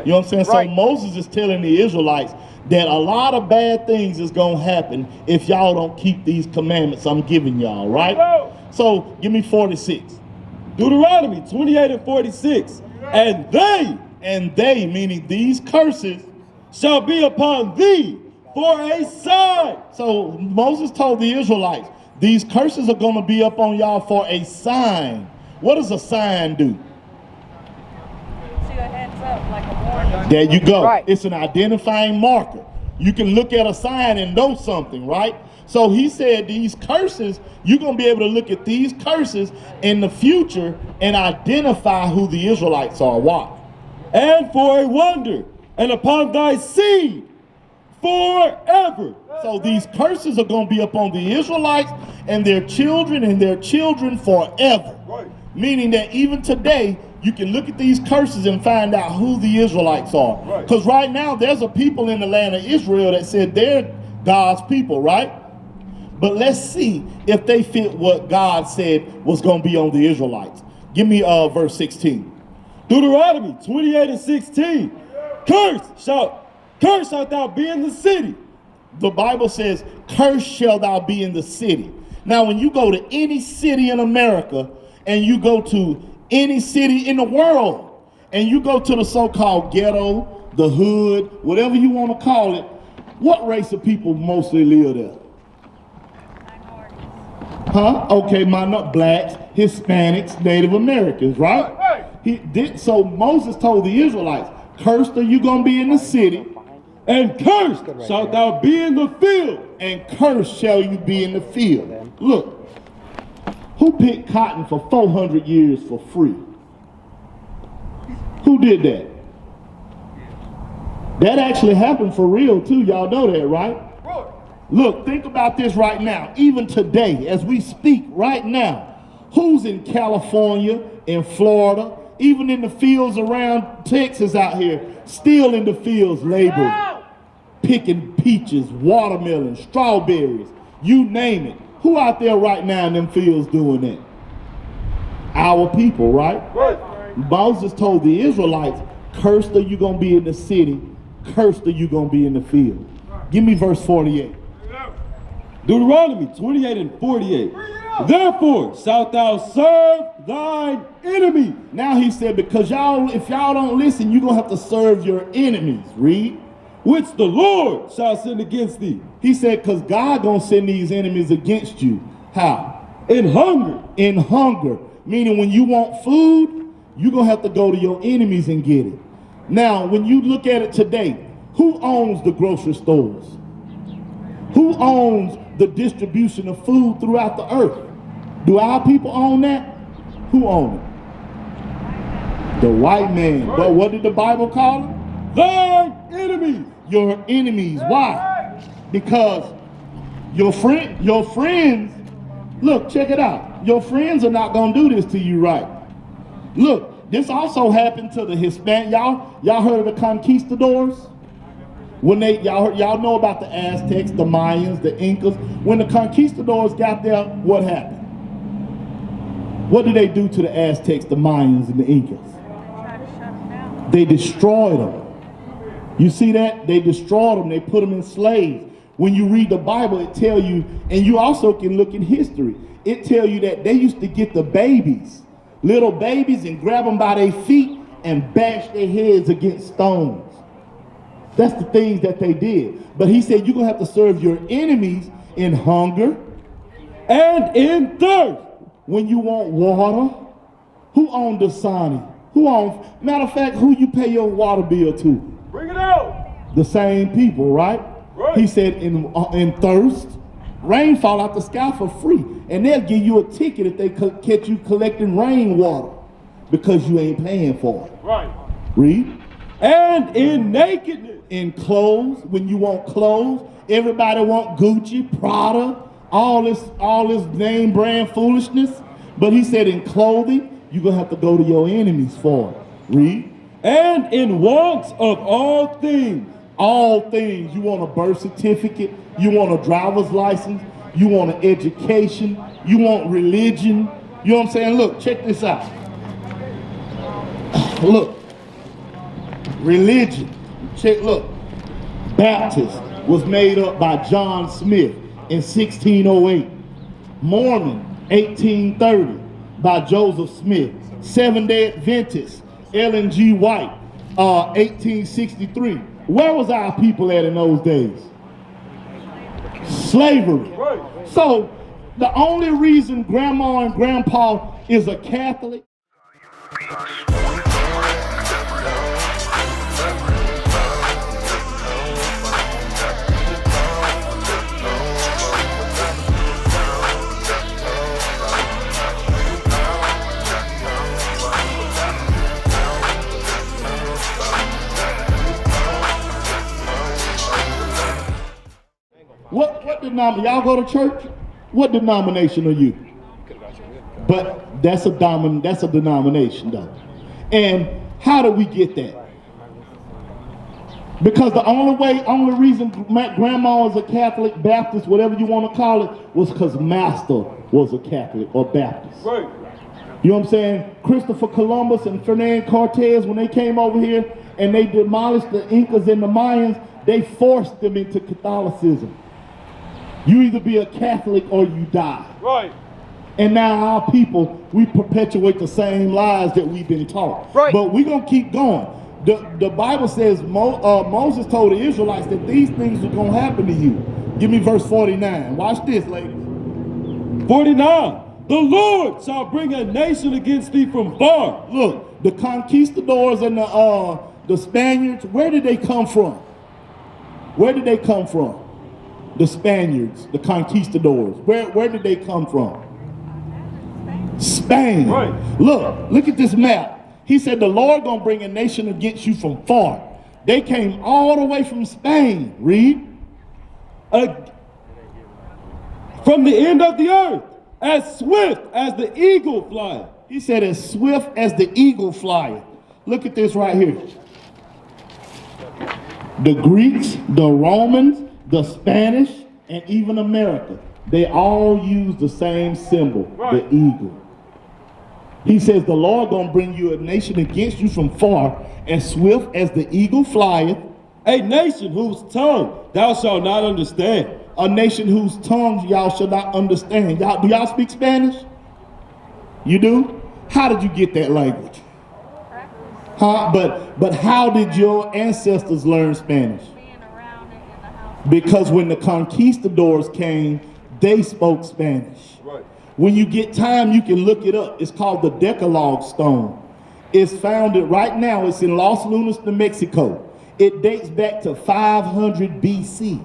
You know what I'm saying? So Moses is telling the Israelites that a lot of bad things is going to happen if y'all don't keep these commandments I'm giving y'all, right? So give me 46. Deuteronomy 28 and 46. And they, meaning these curses, shall be upon thee for a sign. So Moses told the Israelites, these curses are going to be up on y'all for a sign. What does a sign do? See a heads up, like a warning. There you go. Right. It's an identifying marker. You can look at a sign and know something, right? So he said these curses, you're going to be able to look at these curses in the future and identify who the Israelites are. Why? And for a wonder, and upon thy seed forever. So these curses are going to be upon the Israelites and their children forever. Right. Meaning that even today, you can look at these curses and find out who the Israelites are. Because right now, there's a people in the land of Israel that said they're God's people, right? But let's see if they fit what God said was going to be on the Israelites. Give me verse 16. Deuteronomy 28 and 16. Cursed shalt thou be in the city. The Bible says, cursed shall thou be in the city. Now, when you go to any city in America and you go to any city in the world and you go to the so-called ghetto, the hood, whatever you want to call it, what race of people mostly live there? Huh? Okay, blacks, Hispanics, Native Americans, right? So Moses told the Israelites, cursed are you going to be in the city, and cursed shalt thou be in the field. And cursed shall you be in the field. Look, who picked cotton for 400 years for free? Who did that? That actually happened for real too. Y'all know that, right? Look, think about this right now. Even today, as we speak right now, who's in California, in Florida, even in the fields around Texas out here, still in the fields laboring, picking peaches, watermelons, strawberries, you name it. Who out there right now in them fields doing that? Our people, right? Moses told the Israelites, cursed are you going to be in the city, cursed are you going to be in the field. Give me verse 48. Deuteronomy 28 and 48. Therefore shalt thou serve thine enemy. Now he said, because if y'all don't listen, you're going to have to serve your enemies. Read. Which the Lord shall send against thee. He said, because God going to send these enemies against you. How? In hunger. In hunger. Meaning when you want food, you're going to have to go to your enemies and get it. Now, when you look at it today, who owns the grocery stores? Who owns the distribution of food throughout the earth? Do our people own that? Who owns it? The white man. But what did the Bible call it? Thine enemies. Your enemies. Why? Because your friends, look, check it out. Your friends are not going to do this to you, right? Look, this also happened to the Hispanic. Y'all heard of the conquistadors? When y'all know about the Aztecs, the Mayans, the Incas. When the conquistadors got there, what happened? What did they do to the Aztecs, the Mayans, and the Incas? They destroyed them. You see that? They destroyed them. They put them in slaves. When you read the Bible, it tells you, and you also can look in history, it tells you that they used to get the babies, little babies, and grab them by their feet and bash their heads against stones. That's the things that they did. But he said you're going to have to serve your enemies in hunger and in thirst. When you want water, who owns Dasani? Who owns, matter of fact, who you pay your water bill to? Bring it out. The same people, right? He said in thirst, rain fall out the sky for free. And they'll give you a ticket if they catch you collecting rainwater because you ain't paying for it. Right. Read. And in nakedness. In clothes, when you want clothes, everybody want Gucci, Prada, all this name brand foolishness. But he said in clothing, you're going to have to go to your enemies for it. Read. And in wants of all things. All things. You want a birth certificate, you want a driver's license, you want an education, you want religion. You know what I'm saying? Look, check this out. Look. religion. Check, look. Baptist was made up by John Smith in 1608. Mormon, 1830, by Joseph Smith. Seventh-day Adventist, Ellen G. White, 1863. Where was our people at in those days? Slavery. So the only reason grandma and grandpa is a Catholic. What denomination? Y'all go to church? What denomination are you? But that's a denomination though. And how do we get that? Because the only reason my grandma was a Catholic, Baptist, whatever you want to call it, was because Master was a Catholic or Baptist. Right. You know what I'm saying? Christopher Columbus and Ferdinand Cortez, when they came over here and they demolished the Incas and the Mayans, they forced them into Catholicism. You either be a Catholic or you die. Right. And now our people, we perpetuate the same lies that we've been taught. Right. But we're going to keep going. The Bible says Moses told the Israelites that these things are going to happen to you. Give me verse 49. Watch this, ladies. 49. The Lord shall bring a nation against thee from far. Look, the conquistadors and the Spaniards, where did they come from? Where did they come from? The Spaniards, the conquistadors. Where did they come from? Spain. Right. Look at this map. He said the Lord gonna bring a nation against you from far. They came all the way from Spain. Read. From the end of the earth, as swift as the eagle flieth. He said as swift as the eagle flieth. Look at this right here. The Greeks, the Romans, the Spanish, and even America, they all use the same symbol, the eagle. He says the Lord gonna bring you a nation against you from far, as swift as the eagle flieth. A nation whose tongue thou shalt not understand. A nation whose tongue y'all shall not understand. Do y'all speak Spanish? You do? How did you get that language? Huh? But how did your ancestors learn Spanish? Because when the conquistadors came, they spoke Spanish. Right. When you get time, you can look it up. It's called the Decalogue Stone. It's founded right now. It's in Los Lunas, New Mexico. It dates back to 500 BC,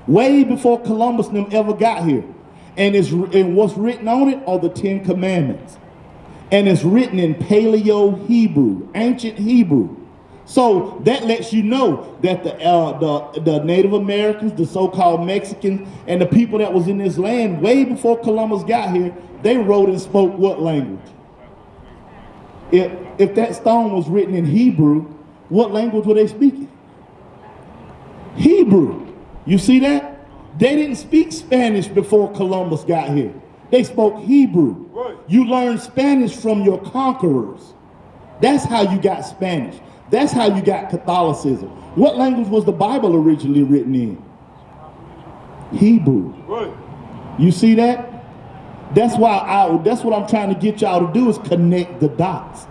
way before Columbus and them ever got here. And what's written on it are the 10 Commandments. And it's written in Paleo Hebrew, ancient Hebrew. So that lets you know that the Native Americans, the so-called Mexicans, and the people that was in this land way before Columbus got here, they wrote and spoke what language? If that stone was written in Hebrew, what language were they speaking? Hebrew. You see that? They didn't speak Spanish before Columbus got here. They spoke Hebrew. Right. You learned Spanish from your conquerors. That's how you got Spanish. That's how you got Catholicism. What language was the Bible originally written in? Hebrew. Right. You see that? That's what I'm trying to get y'all to do, is connect the dots.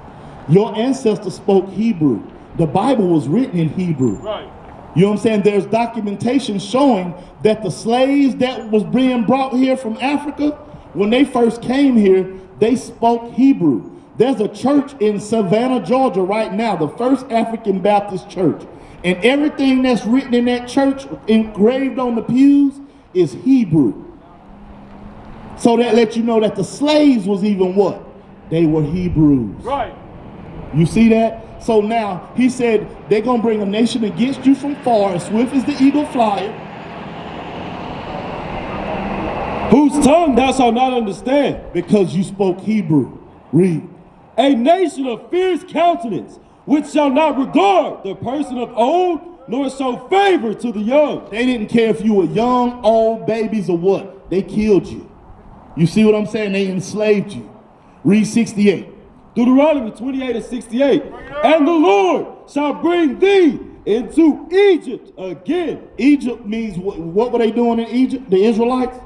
Your ancestors spoke Hebrew. The Bible was written in Hebrew. Right. You know what I'm saying? There's documentation showing that the slaves that was being brought here from Africa, when they first came here, they spoke Hebrew. There's a church in Savannah, Georgia right now, the First African Baptist Church. And everything that's written in that church, engraved on the pews, is Hebrew. So that lets you know that the slaves was even what? They were Hebrews. Right. You see that? So now, he said, they're going to bring a nation against you from far, as swift as the eagle flieth. Whose tongue thou shalt not understand. Because you spoke Hebrew. Read. A nation of fierce countenance, which shall not regard the person of old, nor show favor to the young. They didn't care if you were young, old, babies, or what. They killed you. You see what I'm saying? They enslaved you. Read 68. Deuteronomy 28:68. And the Lord shall bring thee into Egypt again. Egypt means what were they doing in Egypt? The Israelites?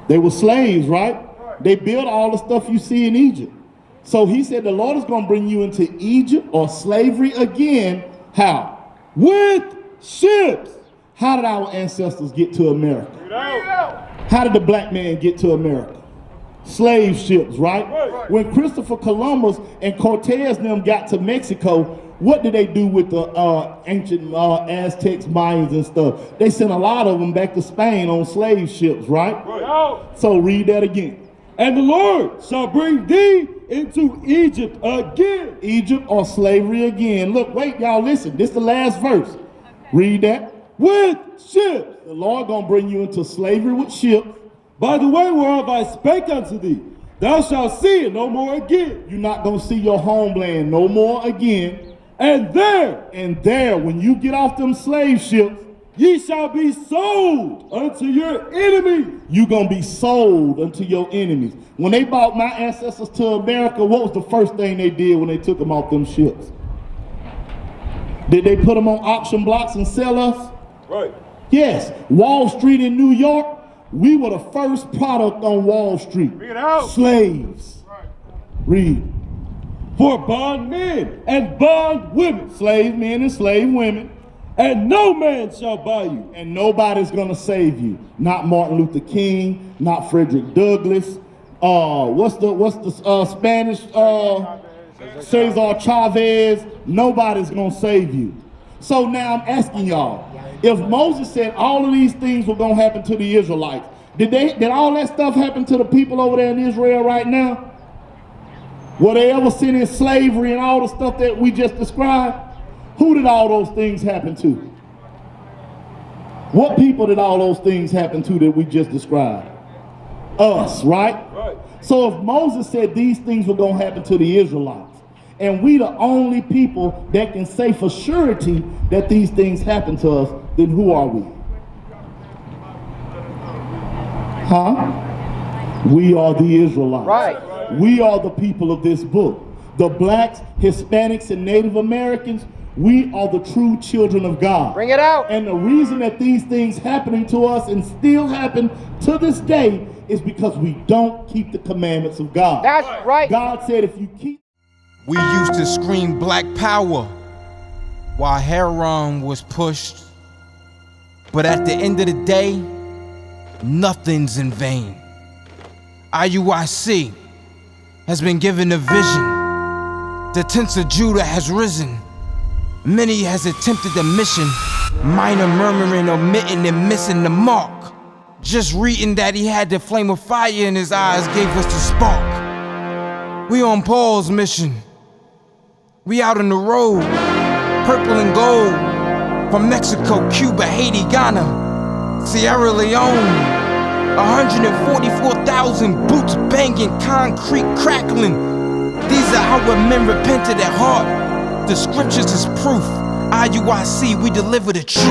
They were slaves, right? They built all the stuff you see in Egypt. So he said the Lord is going to bring you into Egypt or slavery again. How? With ships. How did our ancestors get to America? How did the black man get to America? Slave ships, right? When Christopher Columbus and Cortez and them got to Mexico, what did they do with the ancient Aztecs, Mayans and stuff? They sent a lot of them back to Spain on slave ships, right? So read that again. And the Lord shall bring thee into Egypt again. Egypt or slavery again. Look, wait, y'all, listen. This is the last verse. Read that. With ships. The Lord gonna bring you into slavery with ships. By the way whereof I spake unto thee, thou shalt see it no more again. You're not gonna see your homeland no more again. And there, when you get off them slave ships, ye shall be sold unto your enemies. You're gonna be sold unto your enemies. When they brought my ancestors to America, what was the first thing they did when they took them off them ships? Did they put them on auction blocks and sell us? Right. Yes. Wall Street in New York, we were the first product on Wall Street. Bring it out. Slaves. Right. Read. For bondmen and bondwomen. Slave men and slave women. And no man shall buy you. And nobody's gonna save you. Not Martin Luther King, not Frederick Douglass. What's the Spanish Cesar Chavez? Nobody's gonna save you. So now I'm asking y'all, if Moses said all of these things were gonna happen to the Israelites, did all that stuff happen to the people over there in Israel right now? Were they ever sent in slavery and all the stuff that we just described? Who did all those things happen to? What people did all those things happen to that we just described? Us, right? Right. So if Moses said these things were going to happen to the Israelites, and we the only people that can say for surety that these things happen to us, then who are we? Huh? We are the Israelites. Right. We are the people of this book. The blacks, Hispanics, and Native Americans, we are the true children of God. Bring it out. And the reason that these things happening to us and still happen to this day is because we don't keep the commandments of God. That's right. God said if you keep... We used to scream black power while heroin was pushed. But at the end of the day, nothing's in vain. IUIC has been given a vision. The tents of Judah has risen. Many has attempted the mission. Minor murmuring, omitting, and missing the mark. Just reading that he had the flame of fire in his eyes gave us the spark. We on Paul's mission. We out on the road, purple and gold. From Mexico, Cuba, Haiti, Ghana, Sierra Leone. 144,000 boots banging, concrete crackling. These are our men repented at heart. The scriptures is proof. IUIC, we deliver the truth.